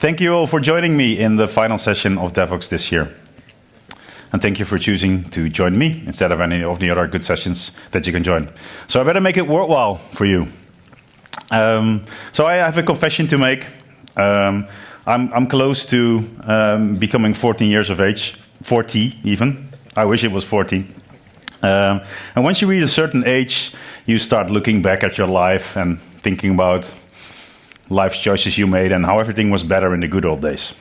Thank you all for joining me in the final session of DevOps this year. And thank you for choosing to join me instead of any of the other good sessions that you can join. So I better make it worthwhile for you. So I have a confession to make. I'm close to becoming 14 years of age, 40 even. I wish it was 40. And once you reach a certain age, you start looking back at your life and thinking about life's choices you made and how everything was better in the good old days.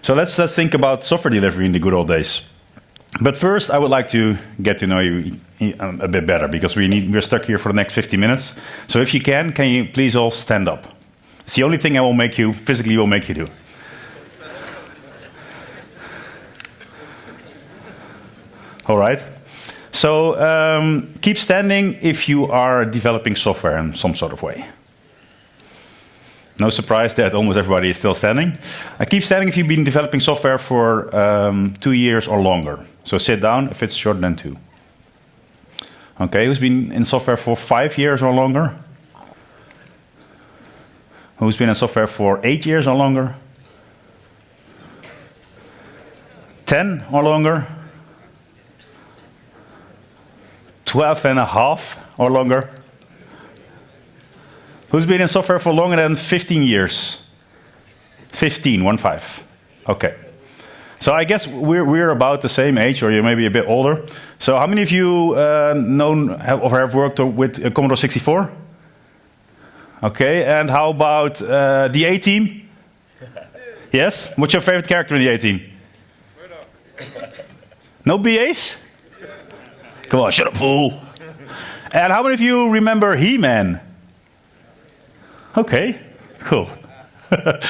So let's think about software delivery in the good old days. But first, I would like to get to know you a bit better, because we're stuck here for the next 50 minutes. So if you can you please all stand up? It's the only thing I will make you, physically will make you do. All right. So keep standing if you are developing software in some sort of way. No surprise that almost everybody is still standing. Keep standing if you've been developing software for 2 years or longer. So sit down if it's shorter than 2. Okay, who's been in software for 5 years or longer? Who's been in software for 8 years or longer? 10 or longer? 12 and a half or longer? Who's been in software for longer than 15 years? 15, 1-5. Okay. So I guess we're about the same age, or you're maybe a bit older. So how many of you have worked with Commodore 64? Okay, and how about the A-Team? Yes? What's your favorite character in the A-Team? No BAs? Come on, shut up, fool. And how many of you remember He-Man? Okay, cool.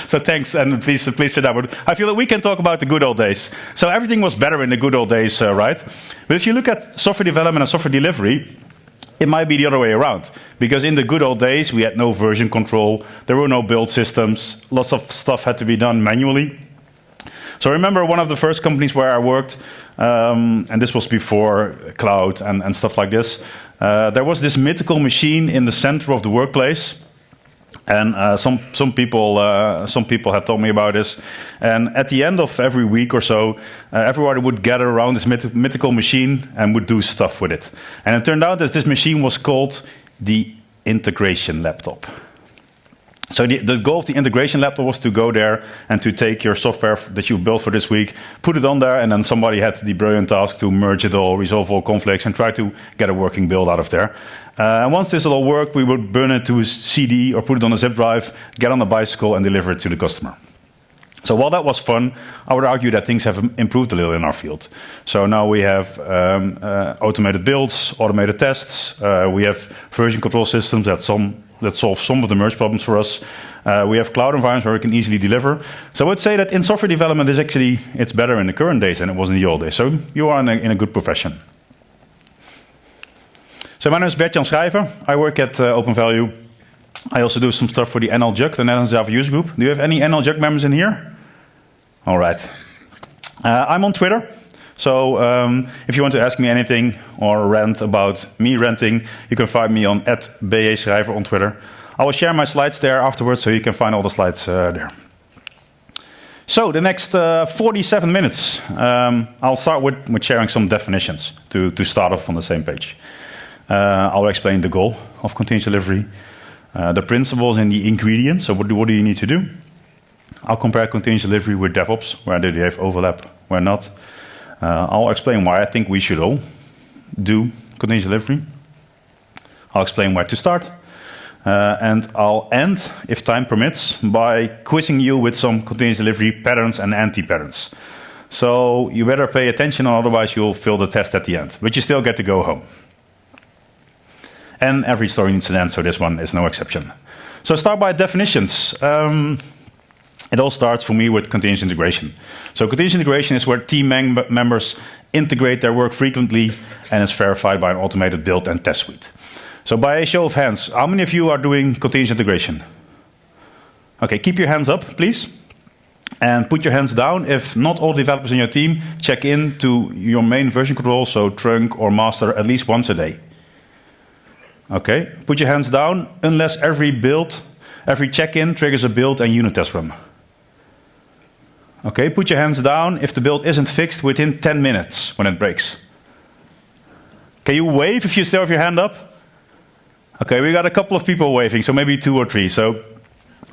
So thanks, and please sit down. But I feel that we can talk about the good old days. So everything was better in the good old days, right? But if you look at software development and software delivery, it might be the other way around. Because in the good old days, we had no version control. There were no build systems. Lots of stuff had to be done manually. So I remember one of the first companies where I worked, and this was before cloud and stuff like this. There was this mythical machine in the center of the workplace. And some people had told me about this. And at the end of every week or so, everybody would gather around this mythical machine and would do stuff with it. And it turned out that this machine was called the integration laptop. So the goal of the integration laptop was to go there and to take your software that you've built for this week, put it on there, and then somebody had the brilliant task to merge it all, resolve all conflicts, and try to get a working build out of there. And once this all worked, we would burn it to a CD or put it on a zip drive, get on a bicycle, and deliver it to the customer. So while that was fun, I would argue that things have improved a little in our field. So now we have automated builds, automated tests. We have version control systems that solve some of the merge problems for us. We have cloud environments where we can easily deliver. So I would say that in software development, it's better in the current days than it was in the old days. So you are in a good profession. So my name is Bert Jan Schrijver. I work at OpenValue. I also do some stuff for the NLJUG, the Netherlands Java User Group. Do you have any NLJUG members in here? All right. I'm on Twitter. So if you want to ask me anything or rant about me ranting, you can find me on @BJSchrijver on Twitter. I will share my slides there afterwards, so you can find all the slides there. So the next 47 minutes, I'll start with sharing some definitions to start off on the same page. I'll explain the goal of continuous delivery, the principles and the ingredients. So what do you need to do? I'll compare continuous delivery with DevOps. Where do they have overlap, where not? I'll explain why I think we should all do continuous delivery. I'll explain where to start. And I'll end, if time permits, by quizzing you with some continuous delivery patterns and anti-patterns. So you better pay attention, or otherwise you'll fail the test at the end. But you still get to go home. And every story needs an end, so this one is no exception. So start by definitions. It all starts for me with continuous integration. So continuous integration is where team members integrate their work frequently, and it's verified by an automated build and test suite. So by a show of hands, how many of you are doing continuous integration? Okay, keep your hands up, please. And put your hands down if not all developers in your team check in to your main version control, so trunk or master, at least once a day. Okay, put your hands down unless every build Every check-in triggers a build and unit test run. Okay, put your hands down if the build isn't fixed within 10 minutes when it breaks. Can you wave if you still have your hand up? Okay, we got a couple of people waving, so maybe 2 or 3. So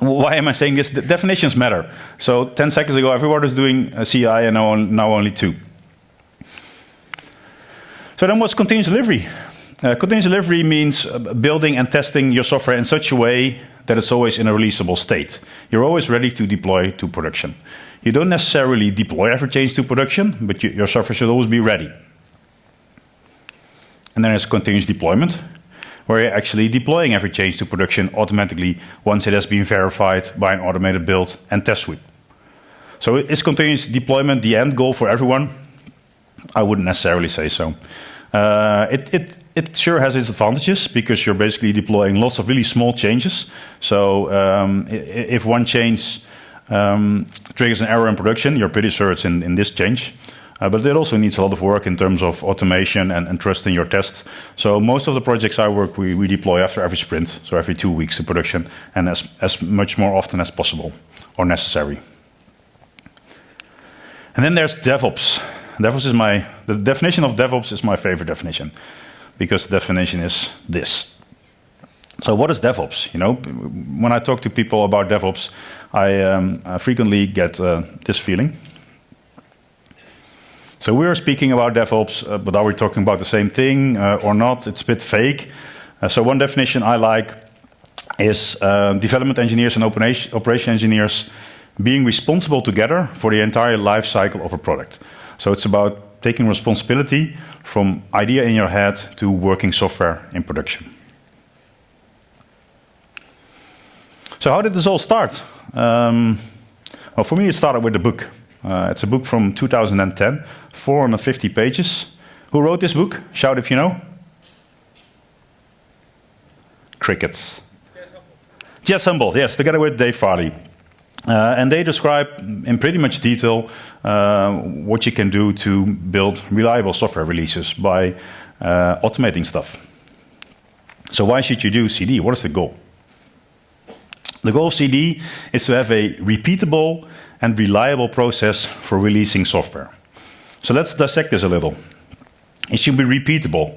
why am I saying this? The definitions matter. So 10 seconds ago, everyone was doing CI, and now only 2. So then what's continuous delivery? Continuous delivery means building and testing your software in such a way that it's always in a releasable state. You're always ready to deploy to production. You don't necessarily deploy every change to production, but your software should always be ready. And then there's continuous deployment, where you're actually deploying every change to production automatically once it has been verified by an automated build and test suite. So is continuous deployment the end goal for everyone? I wouldn't necessarily say so. It sure has its advantages because you're basically deploying lots of really small changes. So if one change triggers an error in production, you're pretty sure it's in this change. But it also needs a lot of work in terms of automation and trust in your tests. So most of the projects I work, we deploy after every sprint, so every 2 weeks to production, and as much more often as possible or necessary. And then there's DevOps. The definition of DevOps is my favorite definition, because the definition is this. So what is DevOps? You know, when I talk to people about DevOps, I frequently get this feeling. So we are speaking about DevOps, but are we talking about the same thing or not? It's a bit vague. So one definition I like is development engineers and operation engineers being responsible together for the entire life cycle of a product. So it's about taking responsibility from idea in your head to working software in production. So how did this all start? Well, for me, it started with a book. It's a book from 2010, 450 pages. Who wrote this book? Shout if you know. Crickets. Jez Humboldt, yes, together with Dave Farley. And they describe in pretty much detail what you can do to build reliable software releases by automating stuff. So why should you do CD? What is the goal? The goal of CD is to have a repeatable and reliable process for releasing software. So let's dissect this a little. It should be repeatable,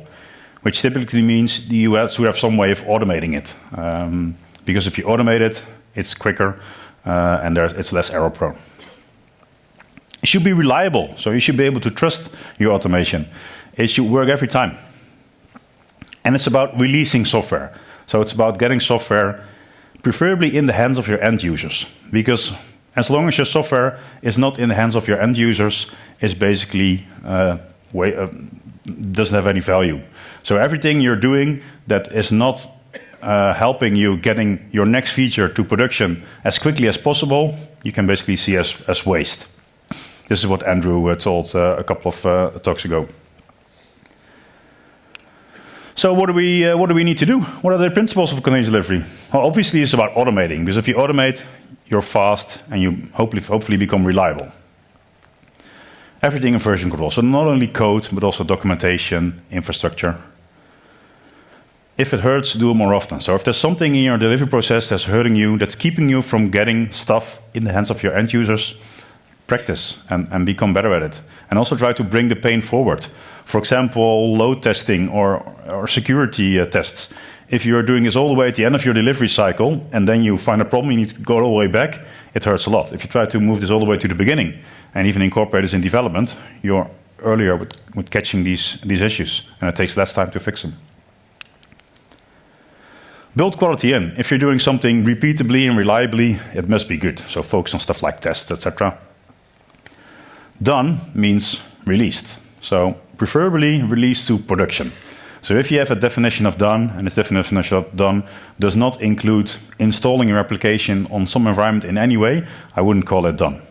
which typically means you have some way of automating it. Because if you automate it, it's quicker and it's less error prone. It should be reliable, so you should be able to trust your automation. It should work every time. And it's about releasing software. So it's about getting software preferably in the hands of your end users. Because as long as your software is not in the hands of your end users, it's basically doesn't have any value. So everything you're doing that is not helping you getting your next feature to production as quickly as possible, you can basically see as waste. This is what Andrew told a couple of talks ago. So what do we need to do? What are the principles of continuous delivery? Well, obviously it's about automating, because if you automate, you're fast and you hopefully become reliable. Everything in version control. So not only code, but also documentation, infrastructure. If it hurts, do it more often. So if there's something in your delivery process that's hurting you, that's keeping you from getting stuff in the hands of your end users, practice and become better at it. And also try to bring the pain forward. For example, load testing or security tests. If you're doing this all the way at the end of your delivery cycle, and then you find a problem, you need to go all the way back, it hurts a lot. If you try to move this all the way to the beginning, and even incorporate this in development, you're earlier with catching these issues, and it takes less time to fix them. Build quality in. If you're doing something repeatably and reliably, it must be good. So focus on stuff like tests, etc. Done means released. So preferably released to production. So if you have a definition of done, and this definition of done does not include installing your application on some environment in any way, I wouldn't call it done.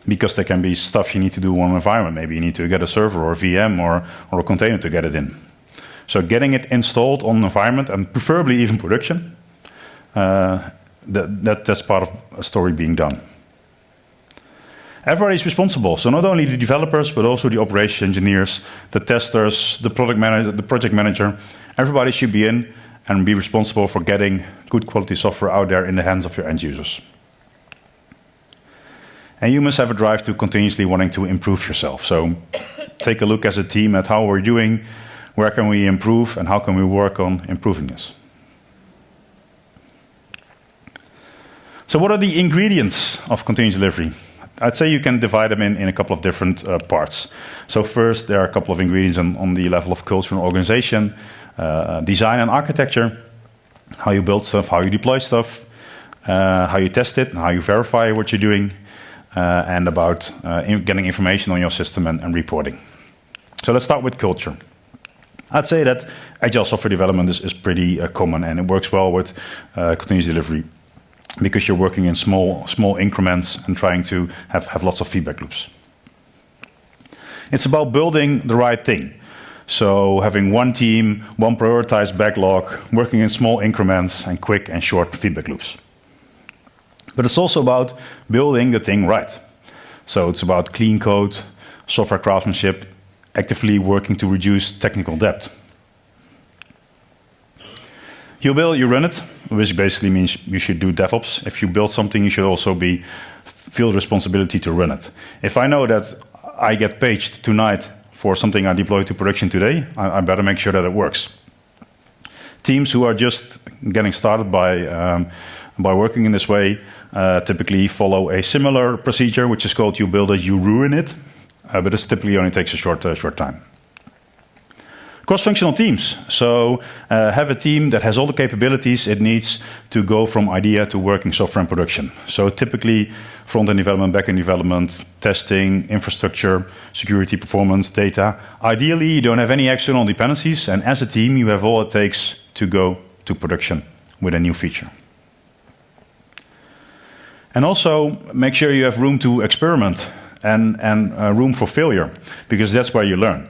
Because there can be stuff you need to do on an environment. Maybe you need to get a server or a VM or a container to get it in. So getting it installed on an environment, and preferably even production, that's part of a story being done. Everybody is responsible. So not only the developers, but also the operation engineers, the testers, the product manager, the project manager. Everybody should be in and be responsible for getting good quality software out there in the hands of your end users. And you must have a drive to continuously wanting to improve yourself. So take a look as a team at how we're doing, where can we improve, and how can we work on improving this. So what are the ingredients of continuous delivery? I'd say you can divide them in a couple of different parts. So first, there are a couple of ingredients on the level of culture and organization, design and architecture, how you build stuff, how you deploy stuff, how you test it, and how you verify what you're doing, and about getting information on your system and reporting. So let's start with culture. I'd say that agile software development is pretty common, and it works well with continuous delivery because you're working in small increments and trying to have lots of feedback loops. It's about building the right thing. So having one team, one prioritized backlog, working in small increments and quick and short feedback loops. But it's also about building the thing right. So it's about clean code, software craftsmanship, actively working to reduce technical debt. You build, you run it, which basically means you should do DevOps. If you build something, you should also feel the responsibility to run it. If I know that I get paged tonight for something I deploy to production today, I better make sure that it works. Teams who are just getting started by working in this way typically follow a similar procedure, which is called you build it, you ruin it, but this typically only takes a short time. Cross-functional teams. So have a team that has all the capabilities it needs to go from idea to working software in production. So typically front-end development, back-end development, testing, infrastructure, security, performance, data. Ideally, you don't have any external dependencies, and as a team, you have all it takes to go to production with a new feature. And also make sure you have room to experiment and room for failure, because that's where you learn.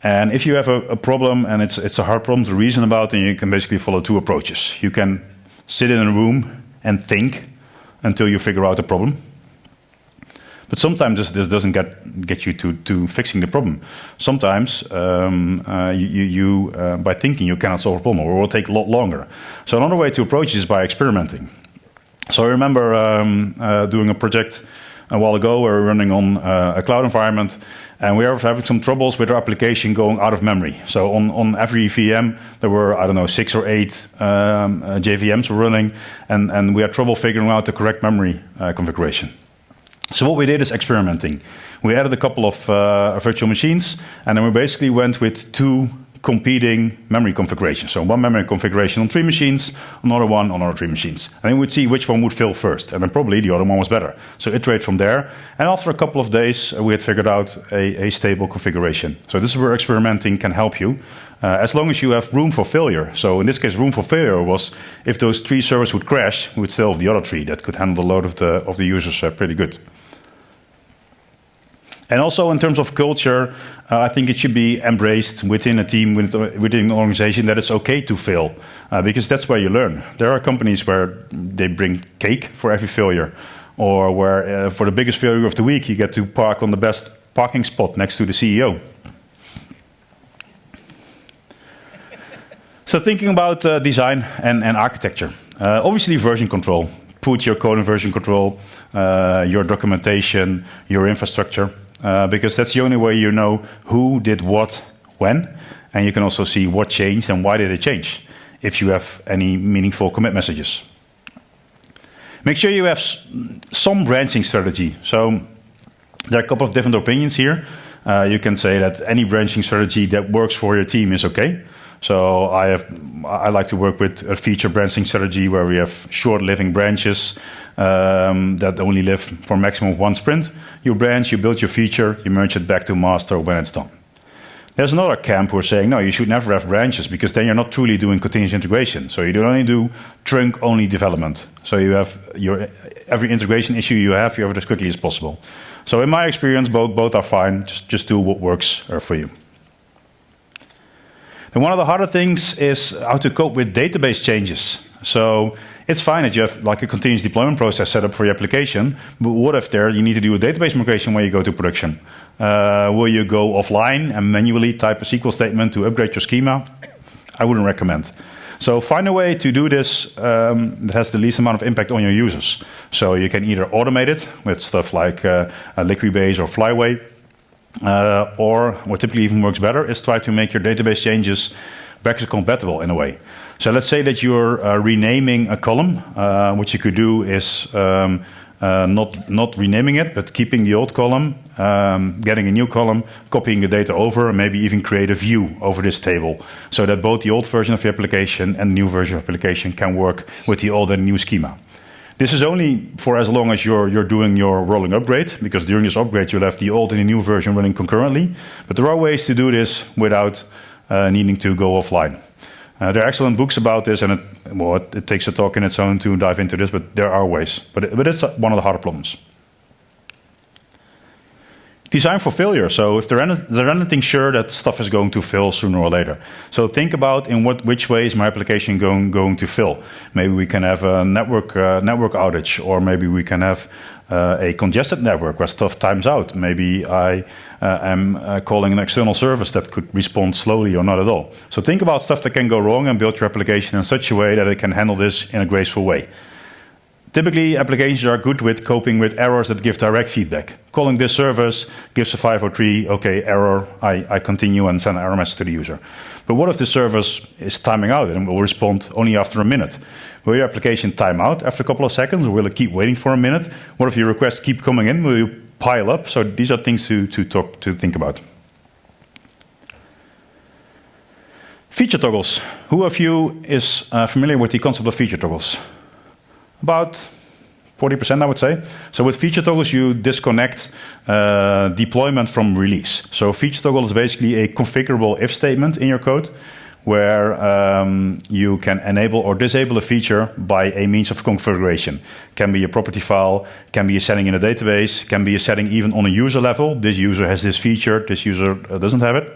And if you have a problem and it's a hard problem to reason about, then you can basically follow two approaches. You can sit in a room and think until you figure out the problem. But sometimes this doesn't get you to fixing the problem. Sometimes by thinking you cannot solve a problem, or it will take a lot longer. So another way to approach this is by experimenting. So I remember doing a project a while ago. We were running on a cloud environment, and we were having some troubles with our application going out of memory. So on every VM, there were, I don't know, 6 or 8 JVMs were running, and we had trouble figuring out the correct memory configuration. So what we did is experimenting. We added a couple of virtual machines, and then we basically went with 2 competing memory configurations. So one memory configuration on 3 machines, another one on other 3 machines. And then we'd see which one would fill first, and then probably the other one was better. So iterate from there. And after a couple of days, we had figured out a stable configuration. So this is where experimenting can help you, as long as you have room for failure. So in this case, room for failure was if those 3 servers would crash, we would still have the other 3 that could handle the load of the users pretty good. And also in terms of culture, I think it should be embraced within a team, within an organization, that it's okay to fail, because that's where you learn. There are companies where they bring cake for every failure, or where for the biggest failure of the week, you get to park on the best parking spot next to the CEO. So thinking about design and architecture, obviously version control. Put your code in version control, your documentation, your infrastructure. Because that's the only way you know who did what, when, and you can also see what changed and why did it change, if you have any meaningful commit messages. Make sure you have some branching strategy. So there are a couple of different opinions here. You can say that any branching strategy that works for your team is okay. So I like to work with a feature branching strategy where we have short-living branches that only live for maximum of 1 sprint. You branch, you build your feature, you merge it back to master when it's done. There's another camp who are saying, no, you should never have branches, because then you're not truly doing continuous integration. So you don't only do trunk-only development. So you have every integration issue you have it as quickly as possible. So in my experience, both are fine. Just do what works for you. And one of the harder things is how to cope with database changes. So it's fine that you have like a continuous deployment process set up for your application, but what if you need to do a database migration when you go to production? Will you go offline and manually type a SQL statement to upgrade your schema? I wouldn't recommend. So find a way to do this that has the least amount of impact on your users. So you can either automate it with stuff like Liquibase or Flyway, or what typically even works better is try to make your database changes backwards compatible in a way. So let's say that you're renaming a column. What you could do is not renaming it, but keeping the old column, getting a new column, copying the data over, and maybe even create a view over this table, so that both the old version of the application and the new version of the application can work with the old and new schema. This is only for as long as you're doing your rolling upgrade, because during this upgrade you'll have the old and the new version running concurrently. But there are ways to do this without needing to go offline. There are excellent books about this, and it takes a talk in its own to dive into this, but there are ways. But it's one of the harder problems. Design for failure. So if there's anything sure that stuff is going to fail sooner or later. So think about in which way is my application going to fail. Maybe we can have a network outage, or maybe we can have a congested network where stuff times out. Maybe I am calling an external service that could respond slowly or not at all. So think about stuff that can go wrong and build your application in such a way that it can handle this in a graceful way. Typically, applications are good with coping with errors that give direct feedback. Calling this service gives a 503, okay, error, I continue and send an error message to the user. But what if the service is timing out and will respond only after a minute? Will your application time out after a couple of seconds, or will it keep waiting for a minute? What if your requests keep coming in? Will you pile up? So these are things to think about. Feature toggles. Who of you is familiar with the concept of feature toggles? About 40%, I would say. So with feature toggles, you disconnect deployment from release. So feature toggle is basically a configurable if statement in your code, where you can enable or disable a feature by a means of configuration. Can be a property file, can be a setting in a database, can be a setting even on a user level. This user has this feature, this user doesn't have it.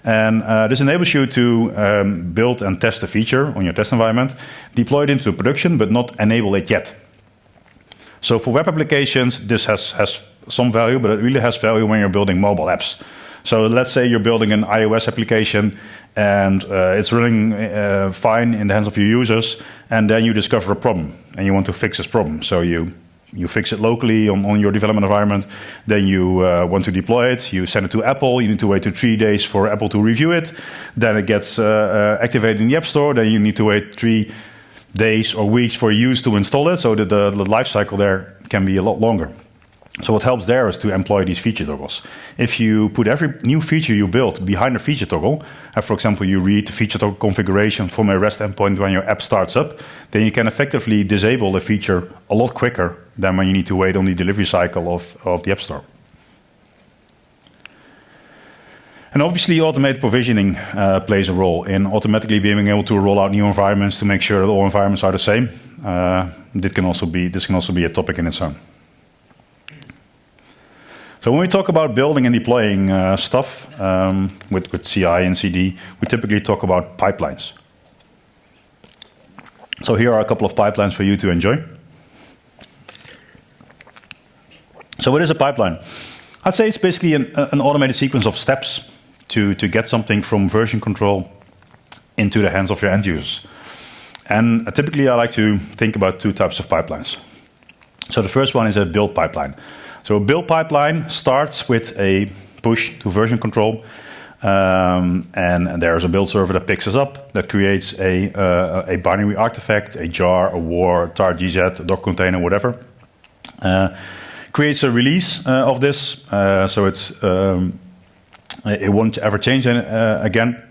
And this enables you to build and test a feature on your test environment, deploy it into production, but not enable it yet. So for web applications, this has some value, but it really has value when you're building mobile apps. So let's say you're building an iOS application, and it's running fine in the hands of your users, and then you discover a problem, and you want to fix this problem. So you fix it locally on your development environment, then you want to deploy it, you send it to Apple, you need to wait 2-3 days for Apple to review it, then it gets activated in the App Store, then you need to wait 3 days or weeks for use to install it, so that the life cycle there can be a lot longer. So what helps there is to employ these feature toggles. If you put every new feature you build behind a feature toggle, for example, you read the feature toggle configuration from a REST endpoint when your app starts up, then you can effectively disable the feature a lot quicker than when you need to wait on the delivery cycle of the App Store. And obviously, automated provisioning plays a role in automatically being able to roll out new environments to make sure that all environments are the same. This can also be a topic in its own. So when we talk about building and deploying stuff with CI and CD, we typically talk about pipelines. So here are a couple of pipelines for you to enjoy. So what is a pipeline? I'd say it's basically an automated sequence of steps to get something from version control into the hands of your end users. And typically I like to think about 2 types of pipelines. So the first one is a build pipeline. So a build pipeline starts with a push to version control, and there's a build server that picks us up, that creates a binary artifact, a jar, a war, tar gz, a Docker container, whatever. Creates a release of this, so it won't ever change again.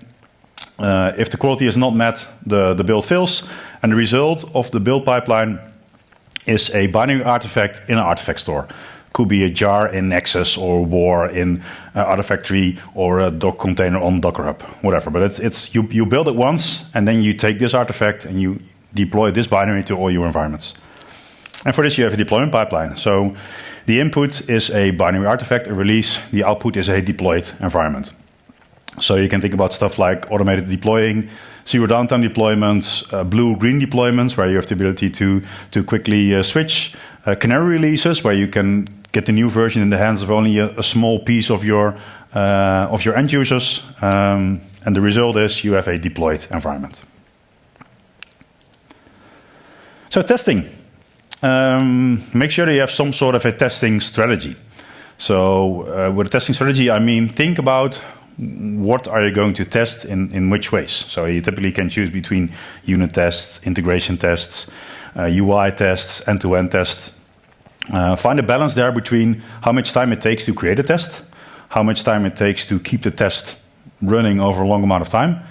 If the quality is not met, the build fails, and the result of the build pipeline is a binary artifact in an artifact store. Could be a jar in Nexus, or war in Artifactory, or a Docker container on Docker Hub, whatever. But you build it once, and then you take this artifact and you deploy this binary to all your environments. And for this, you have a deployment pipeline. So the input is a binary artifact, a release. The output is a deployed environment. So you can think about stuff like automated deploying, zero downtime deployments, blue-green deployments, where you have the ability to quickly switch, canary releases, where you can get the new version in the hands of only a small piece of your end users, and the result is you have a deployed environment. So testing. Make sure that you have some sort of a testing strategy. So with a testing strategy, I mean, think about what are you going to test in which ways. So you typically can choose between unit tests, integration tests, UI tests, end-to-end tests. Find a balance there between how much time it takes to create a test, how much time it takes to keep the test running over a long amount of time,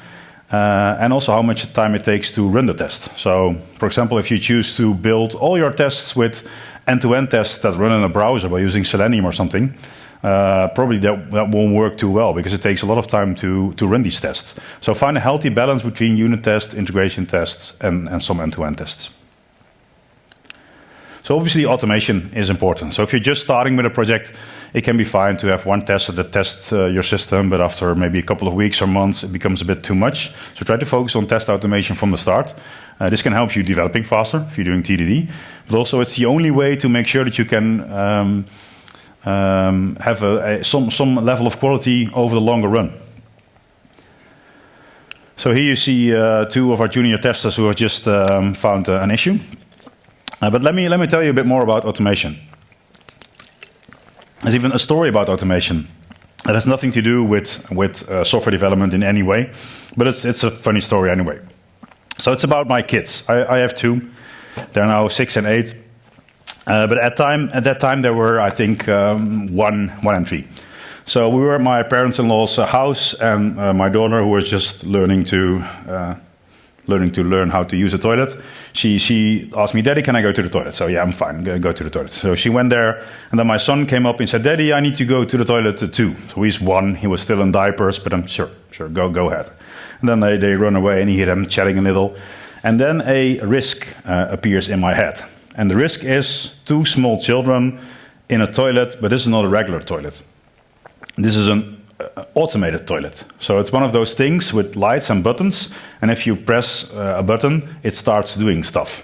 and also how much time it takes to run the test. So, for example, if you choose to build all your tests with end-to-end tests that run in a browser by using Selenium or something, probably that won't work too well because it takes a lot of time to run these tests. So find a healthy balance between unit tests, integration tests, and some end-to-end tests. So obviously automation is important. So if you're just starting with a project, it can be fine to have one tester that tests your system, but after maybe a couple of weeks or months, it becomes a bit too much. So try to focus on test automation from the start. This can help you developing faster if you're doing TDD, but also it's the only way to make sure that you can have some level of quality over the longer run. So here you see two of our junior testers who have just found an issue. But let me tell you a bit more about automation. There's even a story about automation that has nothing to do with software development in any way, but it's a funny story anyway. So it's about my kids. I have two. They're now 6 and 8. But at that time they were, I think, 1 and 3. So we were at my parents-in-law's house, and my daughter, who was just learning to learn how to use a toilet, she asked me, "Daddy, can I go to the toilet?" So yeah, I'm fine, go to the toilet. So she went there, and then my son came up and said, "Daddy, I need to go to the toilet too." So he's 1, he was still in diapers, but I'm sure, go ahead. And then they run away, and he hear them chatting a little. And then a risk appears in my head. And the risk is 2 small children in a toilet, but this is not a regular toilet. This is an automated toilet. So it's one of those things with lights and buttons, and if you press a button, it starts doing stuff.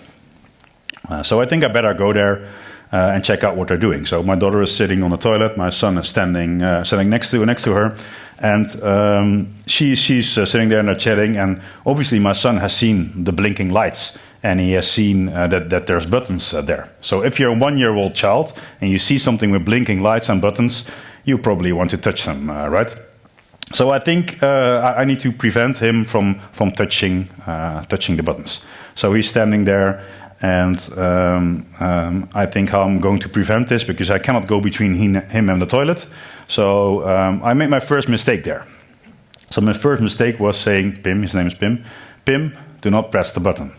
So I think I better go there and check out what they're doing. So my daughter is sitting on the toilet, my son is standing next to her, and she's sitting there and they're chatting, and obviously my son has seen the blinking lights, and he has seen that there's buttons there. So if you're a 1-year-old child and you see something with blinking lights and buttons, you probably want to touch them, right? So I think I need to prevent him from touching the buttons. So he's standing there, and I think how I'm going to prevent this, because I cannot go between him and the toilet. So I made my first mistake there. So my first mistake was saying, Pim, his name is Pim, "Pim, do not press the button."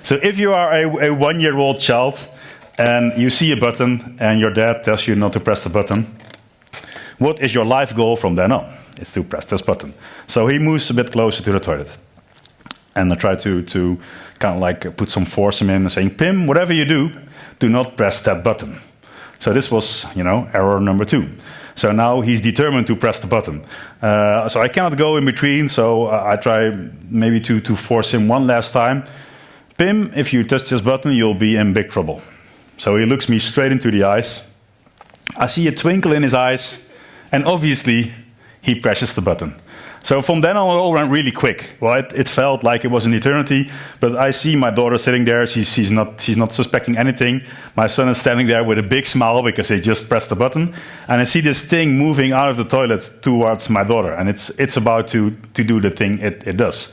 So if you are a 1-year-old child and you see a button and your dad tells you not to press the button, what is your life goal from then on? It's to press this button. So he moves a bit closer to the toilet. And I try to kind of like put some force in him and saying, "Pim, whatever you do not press that button." So this was, error number 2. So now he's determined to press the button. So I cannot go in between, so I try maybe to force him one last time. "Pim, if you touch this button, you'll be in big trouble." So he looks me straight into the eyes. I see a twinkle in his eyes, and obviously he presses the button. So from then on, it all went really quick. Well, it felt like it was an eternity, but I see my daughter sitting there. She's not suspecting anything. My son is standing there with a big smile because he just pressed the button, and I see this thing moving out of the toilet towards my daughter, and it's about to do the thing it does.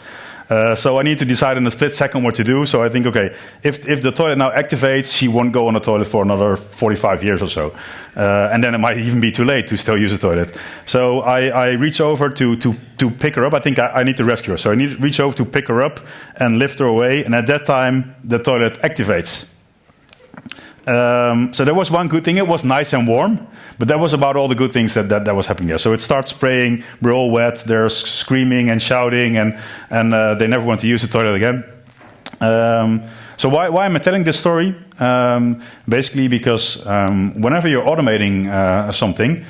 So I need to decide in a split second what to do. So I think, okay, if the toilet now activates, she won't go on the toilet for another 45 years or so. And then it might even be too late to still use the toilet. So I reach over to pick her up. I think I need to rescue her. So I need to reach over to pick her up and lift her away. And at that time, the toilet activates. So there was one good thing. It was nice and warm, but that was about all the good things that was happening there. So it starts spraying. We're all wet. They're screaming and shouting, and they never want to use the toilet again. So why am I telling this story? Basically because whenever you're automating something,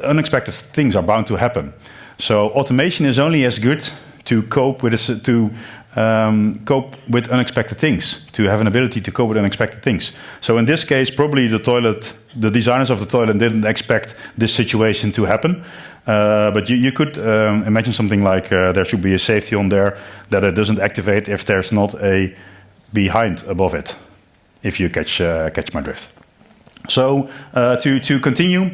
unexpected things are bound to happen. So automation is only as good to cope with cope with unexpected things, to have an ability to cope with unexpected things. So in this case, probably the designers of the toilet didn't expect this situation to happen. But you could imagine something like there should be a safety on there that it doesn't activate if there's not a behind above it, if you catch my drift. So to continue,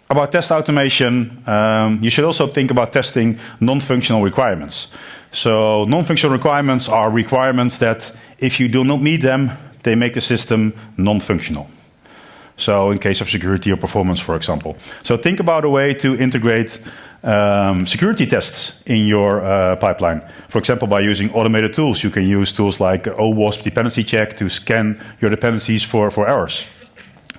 about test automation, you should also think about testing non-functional requirements. So non-functional requirements are requirements that if you do not meet them, they make the system non-functional. So in case of security or performance, for example. So think about a way to integrate security tests in your pipeline. For example, by using automated tools, you can use tools like OWASP dependency check to scan your dependencies for errors.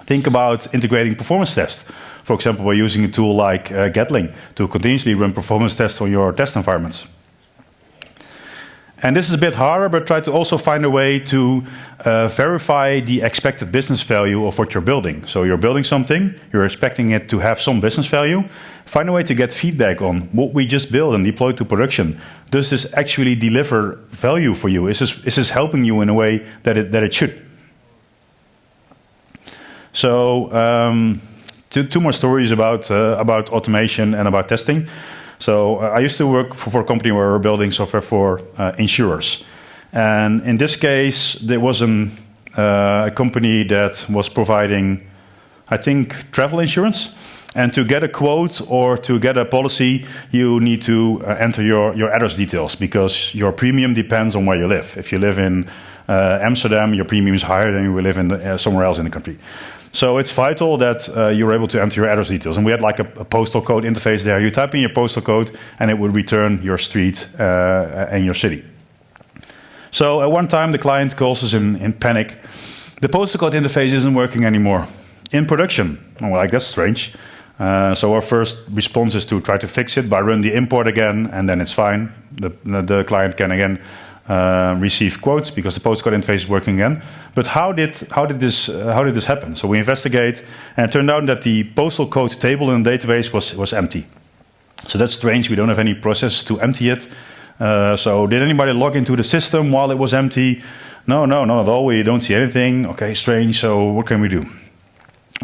Think about integrating performance tests. For example, by using a tool like Gatling to continuously run performance tests on your test environments. And this is a bit harder, but try to also find a way to verify the expected business value of what you're building. So you're building something, you're expecting it to have some business value. Find a way to get feedback on what we just built and deployed to production. Does this actually deliver value for you? Is this helping you in a way that it should? So two more stories about automation and about testing. So I used to work for a company where we were building software for insurers. And in this case, there was a company that was providing, I think, travel insurance. And to get a quote or to get a policy, you need to enter your address details because your premium depends on where you live. If you live in Amsterdam, your premium is higher than if you live in somewhere else in the country. So it's vital that you're able to enter your address details. And we had like a postal code interface there. You type in your postal code, and it would return your street and your city. So at one time, the client calls us in panic. The postal code interface isn't working anymore. In production. Oh, well, that's strange. So our first response is to try to fix it by running the import again, and then it's fine. The client can again receive quotes because the postcode interface is working again. But how did this happen? So we investigate, and it turned out that the postal code table in the database was empty. So that's strange. We don't have any process to empty it. So did anybody log into the system while it was empty? No, not at all. We don't see anything. Okay, strange. So what can we do?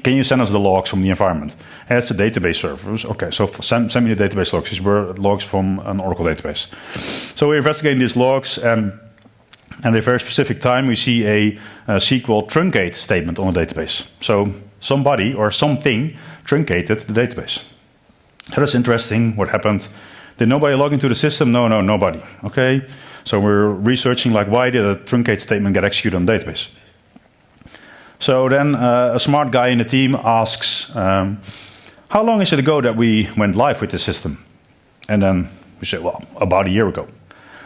Can you send us the logs from the environment? And it's a database server. Okay, so send me the database logs. These were logs from an Oracle database. So we're investigating these logs, and at a very specific time, we see a SQL truncate statement on the database. So somebody or something truncated the database. So that's interesting. What happened? Did nobody log into the system? No, nobody. Okay, so we're researching like why did a truncate statement get executed on the database? So then a smart guy in the team asks, how long is it ago that we went live with the system? And then we say, well, about a year ago.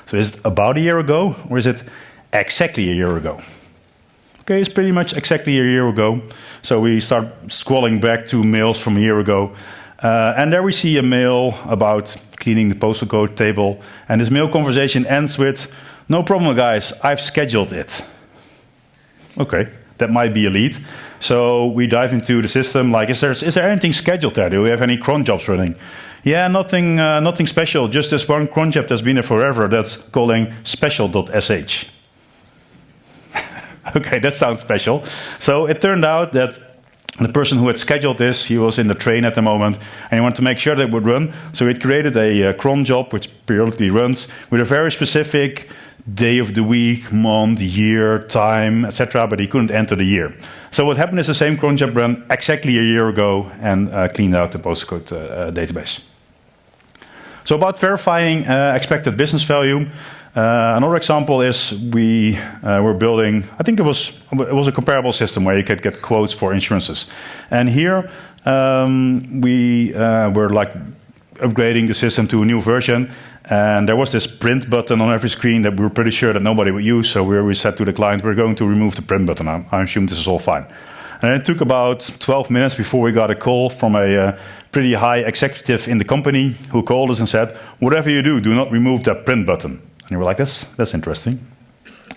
So is it about a year ago, or is it exactly a year ago? Okay, it's pretty much exactly a year ago. So we start scrolling back to mails from a year ago. And there we see a mail about cleaning the postal code table. And this mail conversation ends with, no problem, guys, I've scheduled it. Okay. That might be a lead. So we dive into the system. Like, is there anything scheduled there? Do we have any cron jobs running? Yeah, nothing special. Just this one cron job that's been there forever. That's calling special.sh. Okay, that sounds special. So it turned out that the person who had scheduled this, he was in the train at the moment, and he wanted to make sure that it would run. So he created a cron job, which periodically runs, with a very specific day of the week, month, year, time, etc., but he couldn't enter the year. So what happened is the same cron job ran exactly a year ago and cleaned out the postcode database. So about verifying expected business value, another example is we were building, I think it was a comparable system where you could get quotes for insurances. And here we were like upgrading the system to a new version, and there was this print button on every screen that we were pretty sure that nobody would use, so we said to the client, we're going to remove the print button. I assume this is all fine. And it took about 12 minutes before we got a call from a pretty high executive in the company who called us and said, whatever you do not remove that print button. And we were like, that's interesting.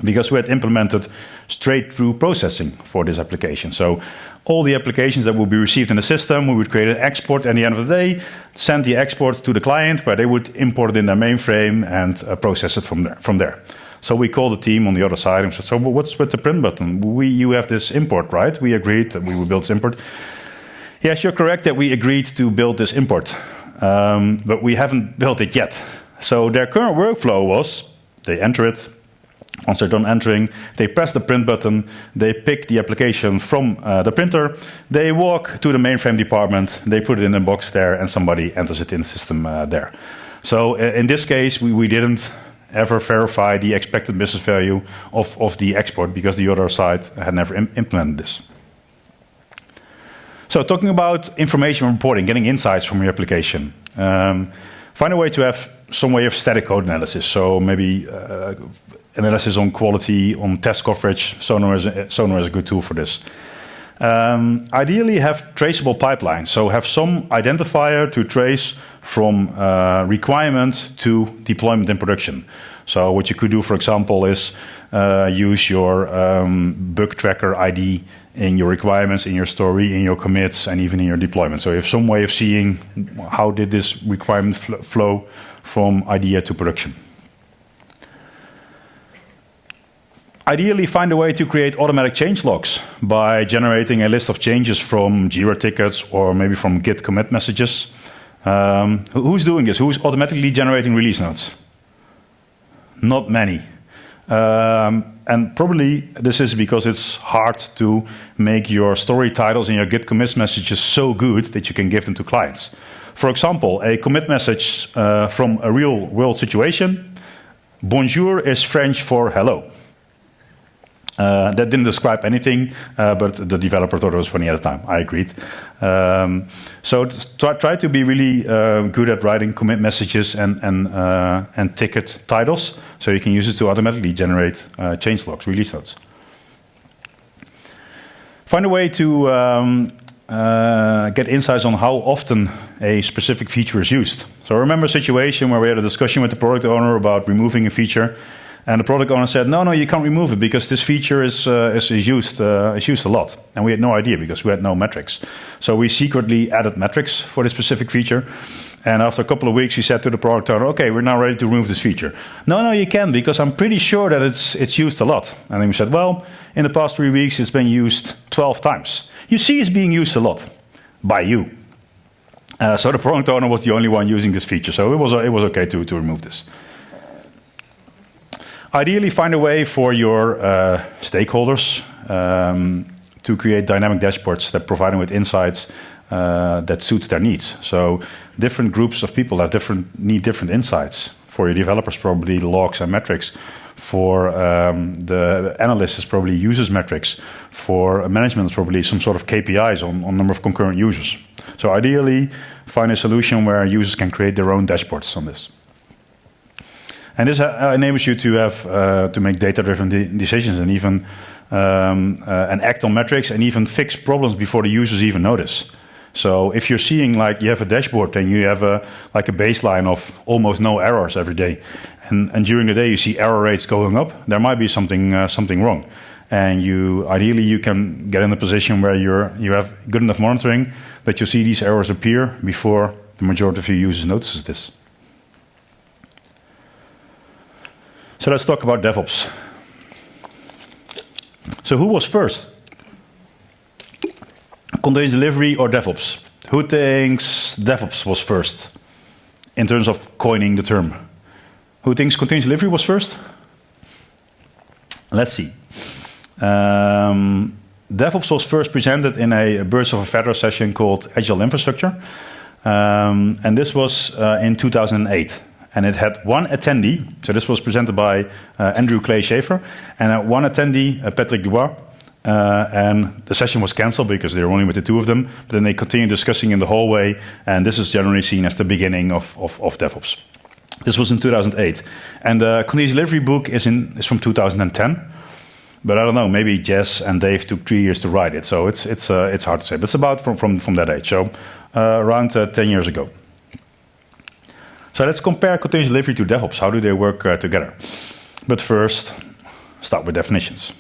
because we had implemented straight-through processing for this application. So all the applications that would be received in the system, we would create an export at the end of the day, send the export to the client, where they would import it in their mainframe and process it from there. So we called the team on the other side and said, so what's with the print button? You have this import, right? We agreed that we would build this import. Yes, you're correct that we agreed to build this import, but we haven't built it yet. So their current workflow was, they enter it. Once they're done entering, they press the print button, they pick the application from the printer, they walk to the mainframe department, they put it in a box there, and somebody enters it in the system there. So in this case, we didn't ever verify the expected business value of the export because the other side had never implemented this. So talking about information reporting, getting insights from your application. Find a way to have some way of static code analysis. So maybe analysis on quality, on test coverage. Sonar is a good tool for this. Ideally have traceable pipelines. So have some identifier to trace from requirement to deployment in production. So what you could do, for example, is use your bug tracker ID in your requirements, in your story, in your commits, and even in your deployment. So you have some way of seeing how did this requirement flow from idea to production. Ideally, find a way to create automatic change logs by generating a list of changes from Jira tickets or maybe from Git commit messages. Who's doing this? Who's automatically generating release notes? Not many. And probably this is because it's hard to make your story titles and your Git commit messages so good that you can give them to clients. For example, a commit message from a real world situation. Bonjour is French for hello. That didn't describe anything, but the developer thought it was funny at the time. I agreed. So try to be really good at writing commit messages and ticket titles, so you can use it to automatically generate change logs, release notes. Find a way to get insights on how often a specific feature is used. So I remember a situation where we had a discussion with the product owner about removing a feature. And the product owner said, no, you can't remove it because this feature is used a lot. And we had no idea because we had no metrics. So we secretly added metrics for this specific feature. And after a couple of weeks, he said to the product owner, okay, we're now ready to remove this feature. No, you can, because I'm pretty sure that it's used a lot. And then we said, well, in the past 3 weeks, it's been used 12 times. You see it's being used a lot by you. So the product owner was the only one using this feature. So it was okay to remove this. Ideally, find a way for your stakeholders to create dynamic dashboards that provide them with insights that suits their needs. So different groups of people need different insights. For your developers, probably logs and metrics. For the analysts, it's probably users metrics. For management, it's probably some sort of KPIs on number of concurrent users. So ideally, find a solution where users can create their own dashboards on this. And this enables you to have to make data-driven decisions and even and act on metrics and even fix problems before the users even notice. So if you're seeing like you have a dashboard and you have a baseline of almost no errors every day, and during the day you see error rates going up, there might be something wrong. And ideally you can get in a position where you have good enough monitoring that you see these errors appear before the majority of your users notices this. So let's talk about DevOps. So who was first? Continuous delivery or DevOps? Who thinks DevOps was first in terms of coining the term? Who thinks continuous delivery was first? Let's see. DevOps was first presented in a Birds of a Feather session called Agile Infrastructure. And this was in 2008. And it had one attendee, so this was presented by Andrew Clay Schrijver, and one attendee, Patrick Dubois, and the session was cancelled because they were only with the two of them, but then they continued discussing in the hallway, and this is generally seen as the beginning of DevOps. This was in 2008. And the Continuous Delivery book is from 2010, but I don't know, maybe Jess and Dave took 3 years to write it, so it's hard to say, but it's about from that age, so around 10 years ago. So let's compare continuous delivery to DevOps. How do they work together? But first, start with definitions.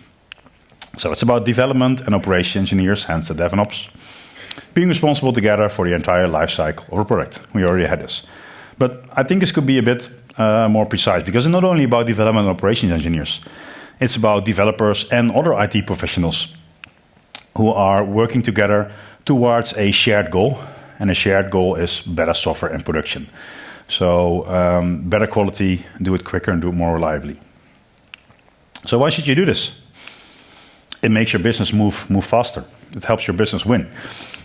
So it's about development and operation engineers, hence the DevOps, being responsible together for the entire life cycle of a product. We already had this. But I think this could be a bit more precise, because it's not only about development and operations engineers, it's about developers and other IT professionals who are working together towards a shared goal, and a shared goal is better software and production. So better quality, do it quicker and do it more reliably. So why should you do this? It makes your business move faster. It helps your business win.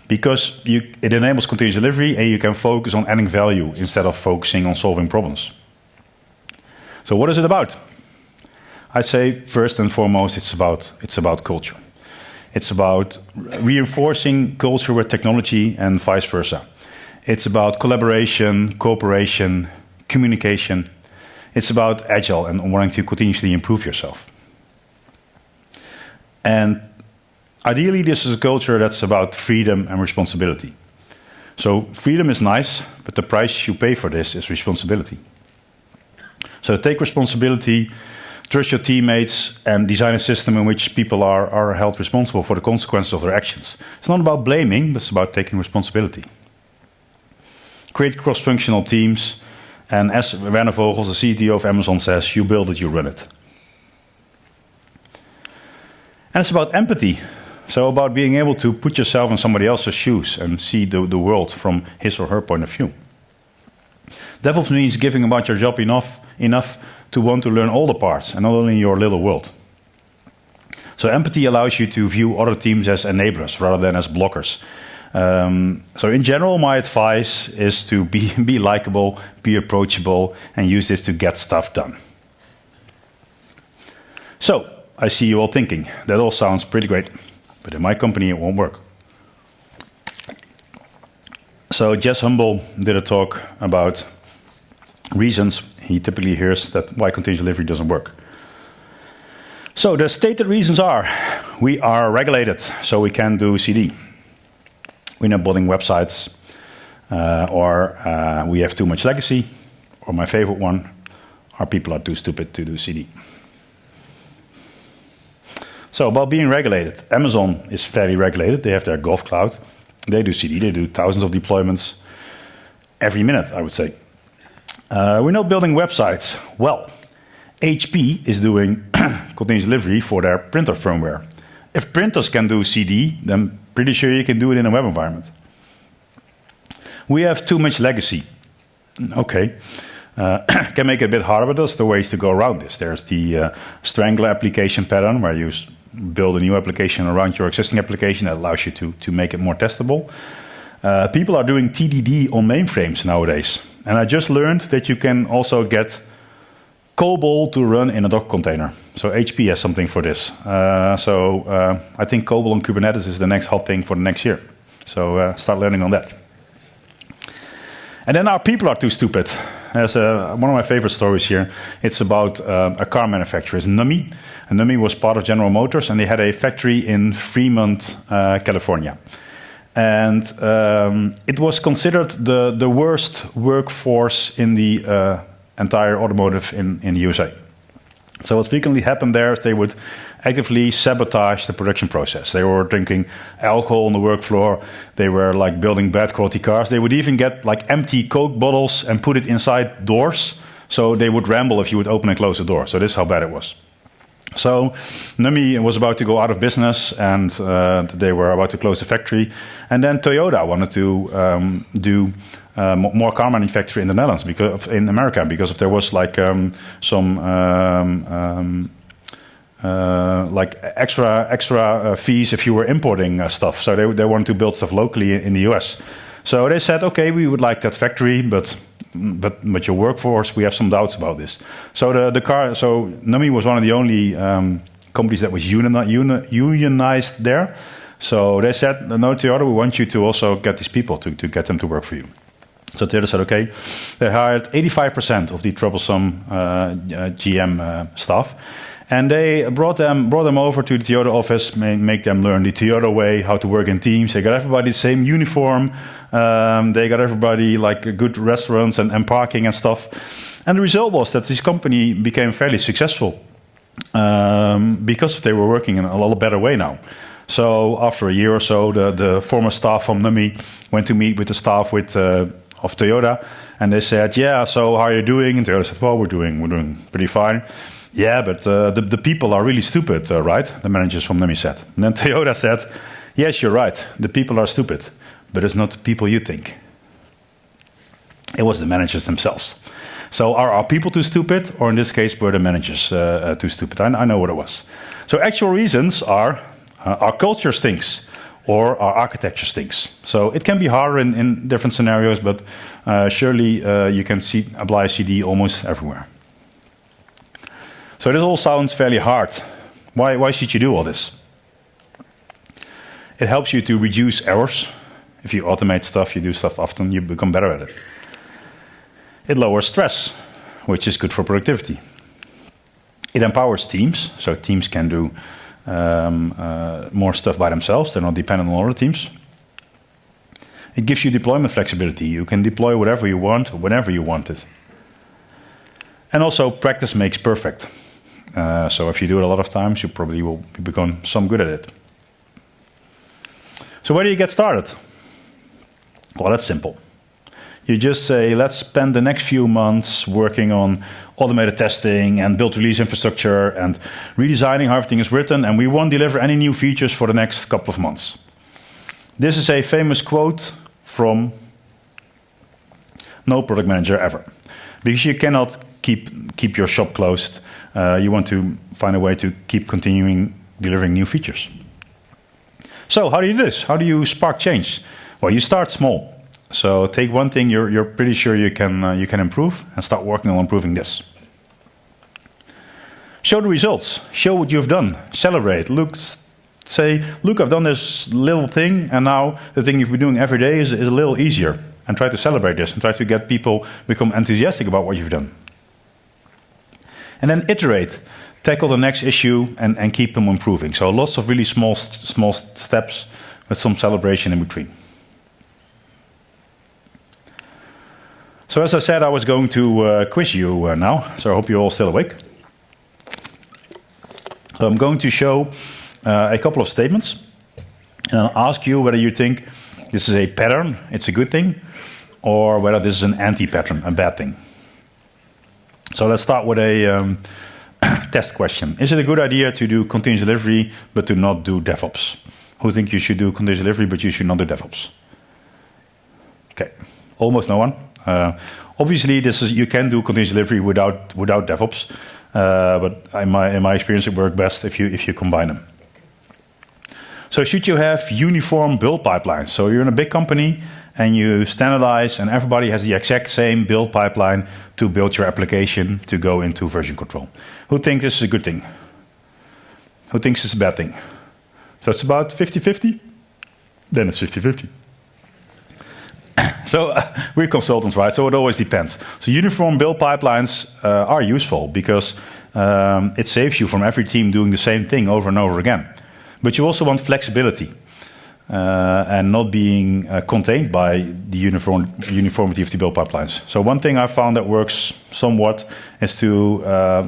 Because it enables continuous delivery, and you can focus on adding value instead of focusing on solving problems. So what is it about? I'd say first and foremost, it's about culture. It's about reinforcing culture with technology and vice versa. It's about collaboration, cooperation, communication. It's about agile and wanting to continuously improve yourself. And ideally, this is a culture that's about freedom and responsibility. So freedom is nice, but the price you pay for this is responsibility. So take responsibility, trust your teammates, and design a system in which people are held responsible for the consequences of their actions. It's not about blaming, but it's about taking responsibility. Create cross-functional teams, and as Werner Vogels, the CTO of Amazon, says, you build it, you run it. And it's about empathy. So about being able to put yourself in somebody else's shoes and see the world from his or her point of view. DevOps means giving about your job enough to want to learn all the parts, and not only your little world. So empathy allows you to view other teams as enablers rather than as blockers. So in general, my advice is to be likable, be approachable, and use this to get stuff done. So I see you all thinking, that all sounds pretty great, but in my company it won't work. So Jess Humble did a talk about reasons he typically hears that why continuous delivery doesn't work. So the stated reasons are, we are regulated, so we can't do CD. We're not building websites, or we have too much legacy, or my favorite one, our people are too stupid to do CD. So about being regulated, Amazon is fairly regulated. They have their Golf Cloud. They do CD. They do thousands of deployments every minute, I would say. We're not building websites. Well, HP is doing continuous delivery for their printer firmware. If printers can do CD, then pretty sure you can do it in a web environment. We have too much legacy. Okay. Can make it a bit harder, but there's the ways to go around this. There's the strangler application pattern, where you build a new application around your existing application that allows you to make it more testable. People are doing TDD on mainframes nowadays. And I just learned that you can also get COBOL to run in a Docker container. So HP has something for this. I think COBOL on Kubernetes is the next hot thing for the next year. So start learning on that. And then our people are too stupid. There's one of my favorite stories here. It's about a car manufacturer. It's NUMMI. And NUMMI was part of General Motors, and they had a factory in Fremont, California. And it was considered the worst workforce in the entire automotive in the USA. So what frequently happened there is they would actively sabotage the production process. They were drinking alcohol on the work floor. They were like building bad quality cars. They would even get like empty Coke bottles and put it inside doors. So they would ramble if you would open and close the door. So this is how bad it was. So NUMMI was about to go out of business, and they were about to close the factory. And then Toyota wanted to do more car manufacturing in the Netherlands, in America, because if there was like some like extra fees if you were importing stuff. So they wanted to build stuff locally in the US. So they said, okay, we would like that factory, but your workforce, we have some doubts about this. So NUMMI was one of the only companies that was unionized there. So they said, no, Toyota, we want you to also get these people to get them to work for you. So Toyota said, okay. They hired 85% of the troublesome GM staff. And they brought them over to the Toyota office, make them learn the Toyota way, how to work in teams. They got everybody the same uniform. They got everybody like good restaurants and parking and stuff. And the result was that this company became fairly successful. because they were working in a lot better way now. So after a year or so, the former staff from NUMMI went to meet with the staff of Toyota, and they said, "Yeah, so how are you doing?" And Toyota said, "Well, we're doing pretty fine." "Yeah, but the people are really stupid, right?" The managers from NUMMI said. And then Toyota said, "Yes, you're right. The people are stupid, but it's not the people you think." It was the managers themselves. So are our people too stupid, or in this case, were the managers too stupid? I know what it was. So actual reasons are our culture stinks, or our architecture stinks. So it can be harder in different scenarios, but surely you can apply CD almost everywhere. So this all sounds fairly hard. Why should you do all this? It helps you to reduce errors. If you automate stuff, you do stuff often, you become better at it. It lowers stress, which is good for productivity. It empowers teams, so teams can do more stuff by themselves. They're not dependent on other teams. It gives you deployment flexibility. You can deploy whatever you want, whenever you want it. And also, practice makes perfect. So if you do it a lot of times, you probably will become some good at it. So where do you get started? Well, that's simple. You just say, let's spend the next few months working on automated testing and build release infrastructure and redesigning how everything is written, and we won't deliver any new features for the next couple of months. This is a famous quote from no product manager ever. Because you cannot keep your shop closed. You want to find a way to keep continuing delivering new features. So how do you do this? How do you spark change? Well, you start small. So take one thing you're pretty sure you can improve and start working on improving this. Show the results. Show what you've done. Celebrate. Say, look, I've done this little thing, and now the thing you've been doing every day is a little easier. And try to celebrate this and try to get people become enthusiastic about what you've done. And then iterate. Tackle the next issue and keep them improving. So lots of really small steps with some celebration in between. So as I said, I was going to quiz you now, so I hope you're all still awake. So I'm going to show a couple of statements, and I'll ask you whether you think this is a pattern, it's a good thing, or whether this is an anti-pattern, a bad thing. So let's start with a test question. Is it a good idea to do continuous delivery, but to not do DevOps? Who think you should do continuous delivery, but you should not do DevOps? Okay, almost no one. Obviously, you can do continuous delivery without DevOps, but in my experience, it works best if you combine them. So should you have uniform build pipelines? So you're in a big company and you standardize, and everybody has the exact same build pipeline to build your application to go into version control. Who thinks this is a good thing? Who thinks it's a bad thing? So it's about 50-50? Then it's 50-50. So we're consultants, right? So it always depends. So uniform build pipelines are useful because it saves you from every team doing the same thing over and over again. But you also want flexibility and not being contained by the uniformity of the build pipelines. So one thing I found that works somewhat is to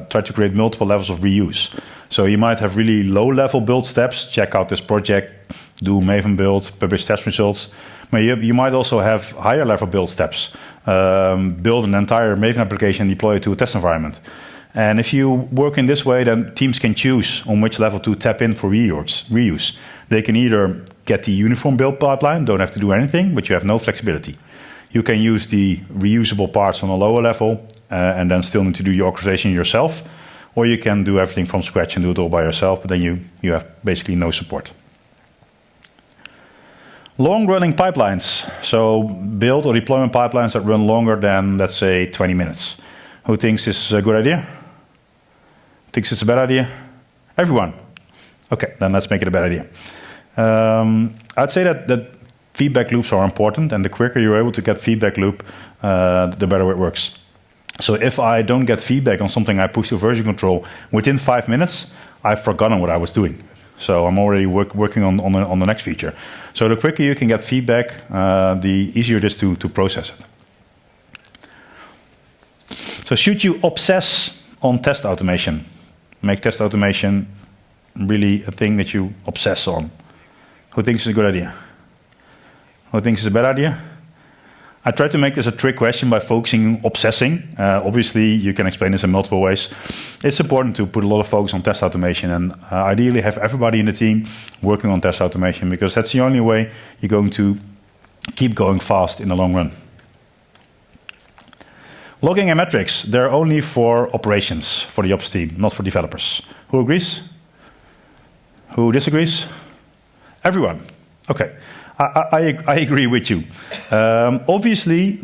try to create multiple levels of reuse. So you might have really low-level build steps, check out this project, do Maven build, publish test results. But you might also have higher-level build steps, build an entire Maven application and deploy it to a test environment. And if you work in this way, then teams can choose on which level to tap in for reuse. They can either get the uniform build pipeline, don't have to do anything, but you have no flexibility. You can use the reusable parts on a lower level and then still need to do your orchestration yourself, or you can do everything from scratch and do it all by yourself, but then you have basically no support. Long-running pipelines, so build or deployment pipelines that run longer than, let's say, 20 minutes. Who thinks this is a good idea? Thinks it's a bad idea? Everyone? Okay, then let's make it a bad idea. I'd say that feedback loops are important, and the quicker you're able to get feedback loop, the better it works. So if I don't get feedback on something I push to version control, within 5 minutes, I've forgotten what I was doing. So I'm already working on the next feature. So the quicker you can get feedback, the easier it is to process it. So should you obsess on test automation? make test automation really a thing that you obsess on? Who thinks it's a good idea? Who thinks it's a bad idea? I tried to make this a trick question by focusing on obsessing. Obviously, you can explain this in multiple ways. It's important to put a lot of focus on test automation and ideally have everybody in the team working on test automation, because that's the only way you're going to keep going fast in the long run. Logging and metrics, they're only for operations, for the ops team, not for developers. Who agrees? Who disagrees? Everyone. Okay. I agree with you. Obviously,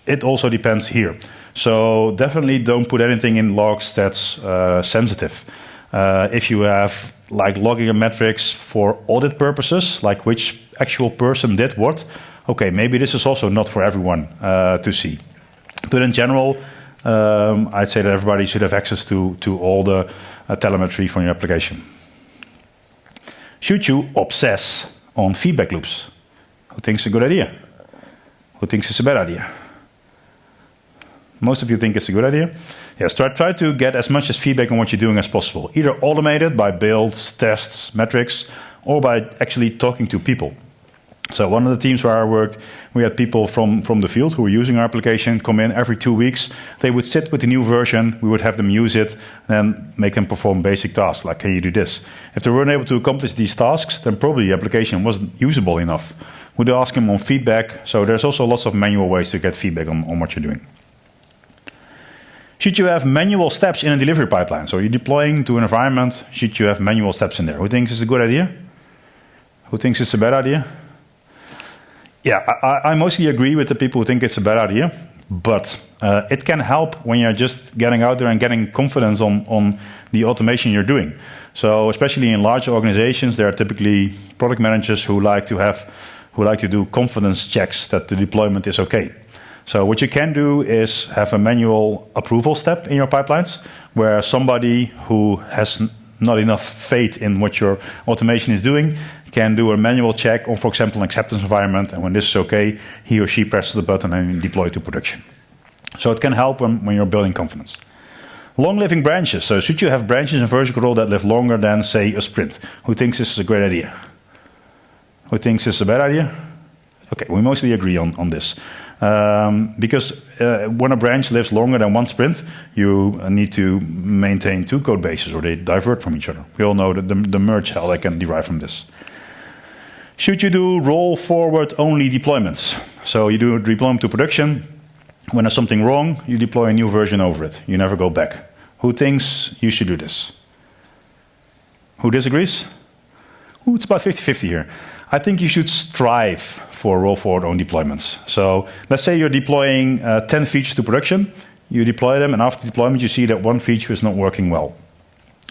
it also depends here. So definitely don't put anything in logs that's sensitive. If you have like logging and metrics for audit purposes, like which actual person did what, okay, maybe this is also not for everyone to see. But in general, I'd say that everybody should have access to all the telemetry from your application. Should you obsess on feedback loops? Who thinks it's a good idea? Who thinks it's a bad idea? Most of you think it's a good idea. Yes, try to get as much as feedback on what you're doing as possible. Either automated by builds, tests, metrics, or by actually talking to people. So one of the teams where I worked, we had people from the field who were using our application come in every 2 weeks. They would sit with the new version, we would have them use it, and make them perform basic tasks, like can you do this? If they weren't able to accomplish these tasks, then probably the application wasn't usable enough. We'd ask them on feedback, so there's also lots of manual ways to get feedback on what you're doing. Should you have manual steps in a delivery pipeline? So you're deploying to an environment, should you have manual steps in there? Who thinks it's a good idea? Who thinks it's a bad idea? Yeah, I mostly agree with the people who think it's a bad idea, but it can help when you're just getting out there and getting confidence on the automation you're doing. So especially in large organizations, there are typically product managers who like to do confidence checks that the deployment is okay. So what you can do is have a manual approval step in your pipelines, where somebody who has not enough faith in what your automation is doing can do a manual check on, for example, an acceptance environment, and when this is okay, he or she presses the button and deploy to production. So it can help when you're building confidence. Long-living branches. So should you have branches in version control that live longer than, say, a sprint? Who thinks this is a great idea? Who thinks this is a bad idea? Okay, we mostly agree on this. Because when a branch lives longer than one sprint, you need to maintain 2 code bases, or they divert from each other. We all know that the merge hell that can derive from this. Should you do roll forward only deployments? So you do a deployment to production. When there's something wrong, you deploy a new version over it. You never go back. Who thinks you should do this? Who disagrees? Ooh, it's about 50-50 here. I think you should strive for roll forward on deployments. So let's say you're deploying 10 features to production. You deploy them, and after deployment, you see that one feature is not working well.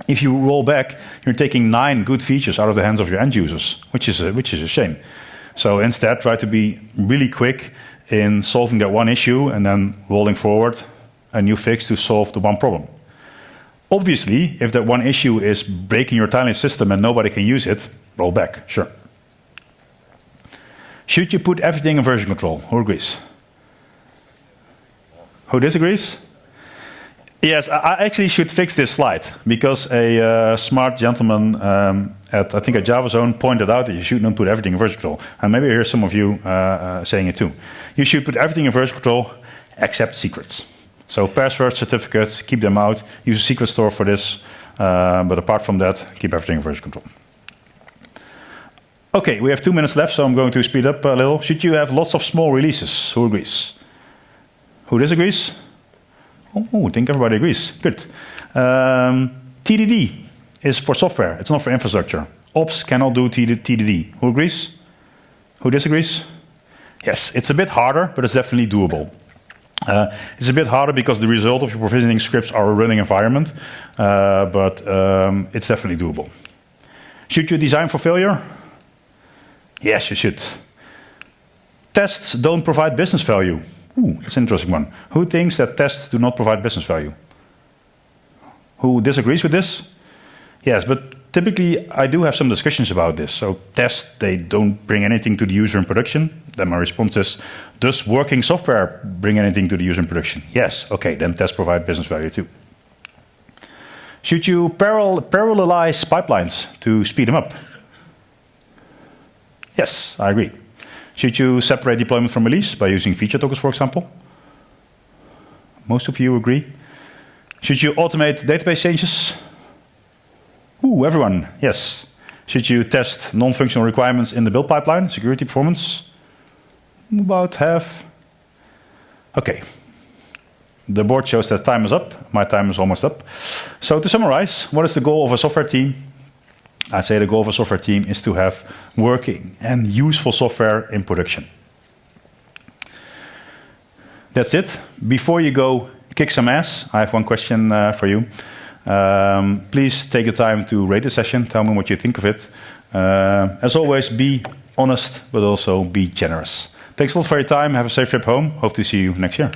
If you roll back, you're taking 9 good features out of the hands of your end users, which is a shame. So instead, try to be really quick in solving that one issue and then rolling forward a new fix to solve the one problem. Obviously, if that one issue is breaking your tiling system and nobody can use it, roll back, sure. Should you put everything in version control? Who agrees? Who disagrees? Yes, I actually should fix this slide, because a smart gentleman at JavaZone pointed out that you should not put everything in version control. And maybe I hear some of you saying it too. You should put everything in version control except secrets. So passwords, certificates, keep them out. Use a secret store for this. But apart from that, keep everything in version control. Okay, we have 2 minutes left, so I'm going to speed up a little. Should you have lots of small releases? Who agrees? Who disagrees? Oh, I think everybody agrees. Good. TDD is for software. It's not for infrastructure. Ops cannot do TDD. Who agrees? Who disagrees? Yes, it's a bit harder, but it's definitely doable. It's a bit harder because the result of your provisioning scripts are a running environment, but it's definitely doable. Should you design for failure? Yes, you should. Tests don't provide business value. Ooh, that's an interesting one. Who thinks that tests do not provide business value? Who disagrees with this? Yes, but typically I do have some discussions about this. So tests, they don't bring anything to the user in production. Then my response is, does working software bring anything to the user in production? Yes, okay, then tests provide business value too. Should you parallelize pipelines to speed them up? Yes, I agree. Should you separate deployment from release by using feature tokens, for example? Most of you agree. Should you automate database changes? Ooh, everyone, yes. Should you test non-functional requirements in the build pipeline, security performance? About half. Okay. The board shows that time is up. My time is almost up. So to summarize, what is the goal of a software team? I say the goal of a software team is to have working and useful software in production. That's it. Before you go kick some ass, I have one question for you. Please take the time to rate the session. Tell me what you think of it. As always, be honest, but also be generous. Thanks a lot for your time. Have a safe trip home. Hope to see you next year.